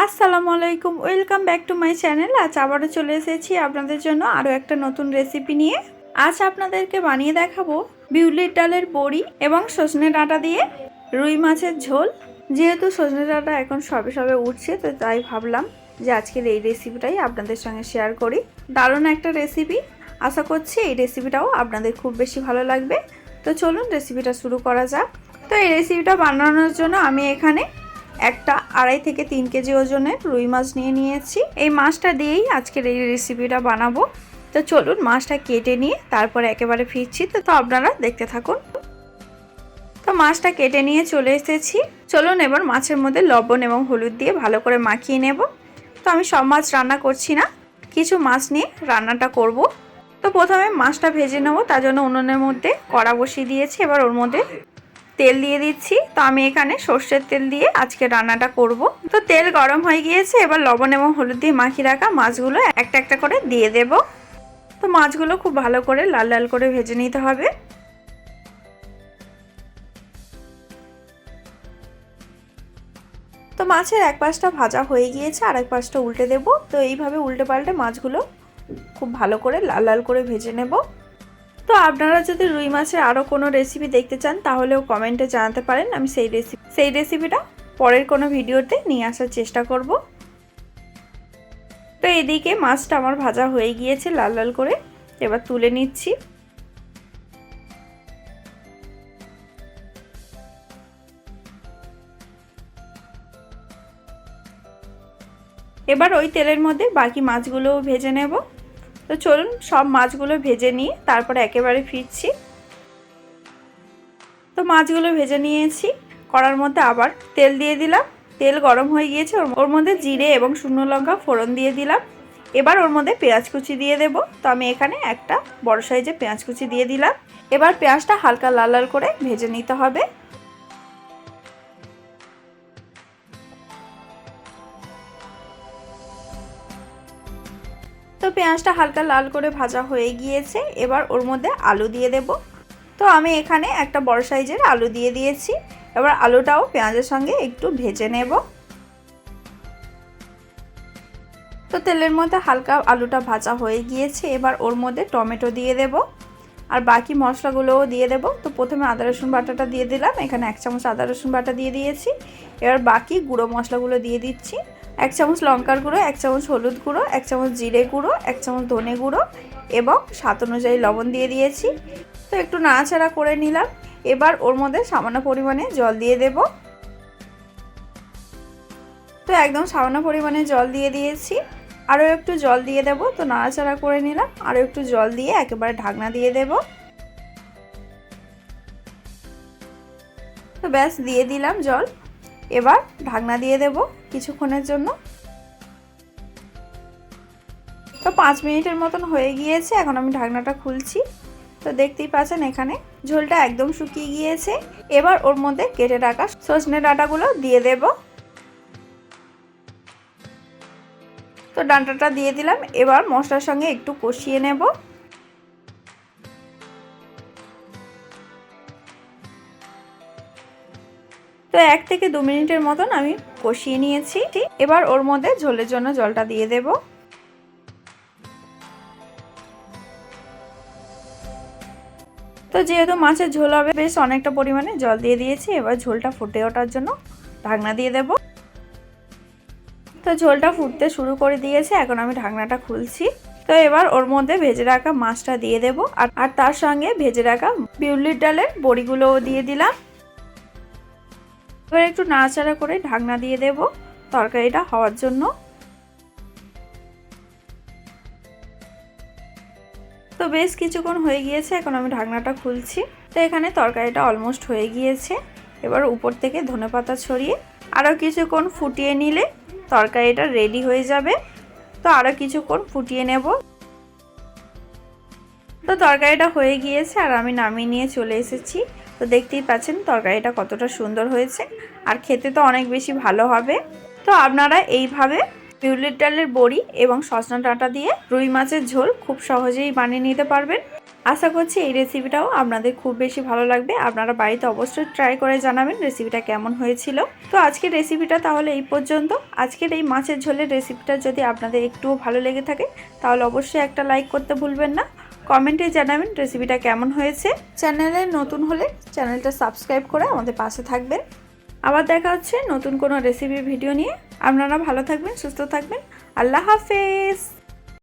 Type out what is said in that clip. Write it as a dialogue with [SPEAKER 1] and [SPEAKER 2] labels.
[SPEAKER 1] আসসালামু আলাইকুম, welcome back to my channel. আজ আবারও চলে এসেছি আপনাদের জন্য আরও একটা নতুন রেসিপি নিয়ে। আজ আপনাদেরকে বানিয়ে দেখাবো বিউলির ডালের বড়ি এবং সজনে ডাঁটা দিয়ে রুই মাছের ঝোল। যেহেতু সজনে ডাঁটা এখন সবে সবে উঠছে, তো তাই ভাবলাম যে আজকের এই রেসিপিটাই আপনাদের সঙ্গে শেয়ার করি। দারুণ একটা রেসিপি, আশা করছি এই রেসিপিটাও আপনাদের খুব বেশি ভালো লাগবে। তো চলুন রেসিপিটা শুরু করা যাক। তো এই রেসিপিটা বানানোর জন্য আমি এখানে একটা 2.5 থেকে 3 কেজি ওজনের রুই মাছ নিয়েছি। এই মাছটা দিয়েই আজকের এই রেসিপিটা বানাবো। তো চলুন মাছটা কেটে নিয়ে তারপরে একেবারে ফিরছি। তো আপনারা দেখতে থাকুন। তো মাছটা কেটে নিয়ে চলে এসেছি। চলুন এবার মাছের মধ্যে লবণ এবং হলুদ দিয়ে ভালো করে মাখিয়ে নেব। তো আমি সব মাছ রান্না করছি না, কিছু মাছ নিয়ে রান্নাটা করব। তো প্রথমে মাছটা ভেজে নেব, তার জন্য উনুনের মধ্যে কড়া বসিয়ে দিয়েছি। এবার ওর মধ্যে তেল দিয়ে দিচ্ছি। তো আমি এখানে সর্ষের তেল দিয়ে আজকে রান্নাটা করব। তো তেল গরম হয়ে গিয়েছে, এবার লবণ এবং হলুদ দিয়ে মাখিয়ে রাখা মাছগুলো একটা একটা করে দিয়ে দেব। তো মাছগুলো খুব ভালো করে লাল লাল করে ভেজে নিতে হবে। তো মাছের এক পাশটা ভাজা হয়ে গিয়েছে, আর এক পাশটা উল্টে দেব। তো এইভাবে উল্টে পাল্টে মাছগুলো খুব ভালো করে লাল লাল করে ভেজে নেব। তো আপনারা যদি রুই মাছের আরও কোনো রেসিপি দেখতে চান তাহলেও কমেন্টে জানাতে পারেন, আমি সেই রেসিপিটা পরের কোনো ভিডিওতে নিয়ে আসার চেষ্টা করব। তো এদিকে মাছটা আমার ভাজা হয়ে গিয়েছে লাল লাল করে, এবার তুলে নিচ্ছি। এবার ওই তেলের মধ্যে বাকি মাছগুলোও ভেজে নেব। তো চলুন সব মাছগুলো ভেজে নিয়ে তারপরে একেবারে ফিরছি। তো মাছগুলো ভেজে নিয়েছি, কড়ার মধ্যে আবার তেল দিয়ে দিলাম। তেল গরম হয়ে গিয়েছে, ওর মধ্যে জিরে এবং শুকনো লঙ্কা ফোড়ন দিয়ে দিলাম। এবার ওর মধ্যে পেঁয়াজ কুচি দিয়ে দেব। তো আমি এখানে একটা বড় সাইজে পেঁয়াজ কুচি দিয়ে দিলাম। এবার পেঁয়াজটা হালকা লাল লাল করে ভেজে নিতে হবে। তো পেঁয়াজটা হালকা লাল করে ভাজা হয়ে গিয়েছে, এবার ওর মধ্যে আলু দিয়ে দেব। তো আমি এখানে একটা বড় সাইজের আলু দিয়ে দিয়েছি। এবার আলুটাও পেঁয়াজের সঙ্গে একটু ভেজে নেব। তো তেলের মধ্যে হালকা আলুটা ভাজা হয়ে গিয়েছে, এবার ওর মধ্যে টমেটো দিয়ে দেব আর বাকি মশলাগুলোও দিয়ে দেব। তো প্রথমে আদা রসুন বাটাটা দিয়ে দিলাম, এখানে 1 চামচ আদা রসুন বাটা দিয়ে দিয়েছি। এবার বাকি গুঁড়ো মশলাগুলো দিয়ে দিচ্ছি। 1 চামচ লঙ্কার গুঁড়ো, 1 চামচ হলুদ গুঁড়ো, 1 চামচ জিরে গুঁড়ো, 1 চামচ ধনে গুঁড়ো এবং স্বাদ অনুযায়ী লবণ দিয়ে দিয়েছি। তো একটু নাড়াচাড়া করে নিলাম। এবার ওর মধ্যে সামান্য পরিমাণে জল দিয়ে দেব। তো একদম সামান্য পরিমাণে জল দিয়ে দিয়েছি, আরও একটু জল দিয়ে দেব। তো নাড়াচাড়া করে নিলাম, আরও একটু জল দিয়ে একেবারে ঢাকনা দিয়ে দেব। তো ব্যাস দিয়ে দিলাম জল, এবার ঢাকনা দিয়ে দেব কিছুক্ষণের জন্য। তো 5 মিনিটের মতন হয়ে গিয়েছে, এখন আমি ঢাকনাটা খুলছি। তো দেখতেই পাচ্ছেন এখানে ঝোলটা একদম শুকিয়ে গিয়েছে। এবার ওর মধ্যে কেটে রাখা সজনে ডাঁটাগুলো দিয়ে দেব। তো ডাঁটাটা দিয়ে দিলাম, এবার মশলার সঙ্গে একটু কষিয়ে নেব। তো 1 থেকে 2 মিনিটের মতন আমি কষিয়ে নিয়েছি। এবার ওর মধ্যে ঝোলের জন্য জলটা দিয়ে দেব। তো যেহেতু মাছের ঝোল হবে, বেশ অনেকটা পরিমাণে জল দিয়ে দিয়েছি। এবার ঝোলটা ফুটে ওঠার জন্য ঢাকনা দিয়ে দেব। তো ঝোলটা ফুটতে শুরু করে দিয়েছে, এখন আমি ঢাকনাটা খুলছি। তো এবার ওর মধ্যে ভেজে রাখা মাছটা দিয়ে দেব আর তার সঙ্গে ভেজে রাখা বিউলির ডালের বড়িগুলোও দিয়ে দিলাম। এবার একটু নাড়াচাড়া করে ঢাকনা দিয়ে দেব তরকারিটা হওয়ার জন্য। তো বেশ কিছুক্ষণ হয়ে গিয়েছে, এখন আমি ঢাকনাটা খুলছি। তো এখানে তরকারিটা অলমোস্ট হয়ে গিয়েছে। এবার উপর থেকে ধনেপাতা ছড়িয়ে আরও কিছুক্ষণ ফুটিয়ে নিলে তরকারিটা রেডি হয়ে যাবে। তো আরও কিছুক্ষণ ফুটিয়ে নেব। তো তরকারিটা হয়ে গিয়েছে আর আমি নামিয়ে নিয়ে চলে এসেছি। তো দেখতেই পাচ্ছেন তরকারিটা কতটা সুন্দর হয়েছে, আর খেতে তো অনেক বেশি ভালো হবে। তো আপনারা এইভাবে বিউলির ডালের বড়ি এবং সজনা ডাঁটা দিয়ে রুই মাছের ঝোল খুব সহজেই বানিয়ে নিতে পারবেন। আশা করছি এই রেসিপিটাও আপনাদের খুব বেশি ভালো লাগবে। আপনারা বাড়িতে অবশ্যই ট্রাই করে জানাবেন রেসিপিটা কেমন হয়েছিল। তো আজকের রেসিপিটা তাহলে এই পর্যন্ত। আজকের এই মাছের ঝোলের রেসিপিটা যদি আপনাদের একটুও ভালো লেগে থাকে তাহলে অবশ্যই একটা লাইক করতে ভুলবেন না। কমেন্টে জানাবেন রেসিপিটা কেমন হয়েছে। চ্যানেলে নতুন হলে চ্যানেলটা সাবস্ক্রাইব করে আমাদের পাশে থাকবেন। আবার দেখা হচ্ছে নতুন কোনো রেসিপির ভিডিও নিয়ে। আপনারা ভালো থাকবেন, সুস্থ থাকবেন। আল্লাহ হাফেজ।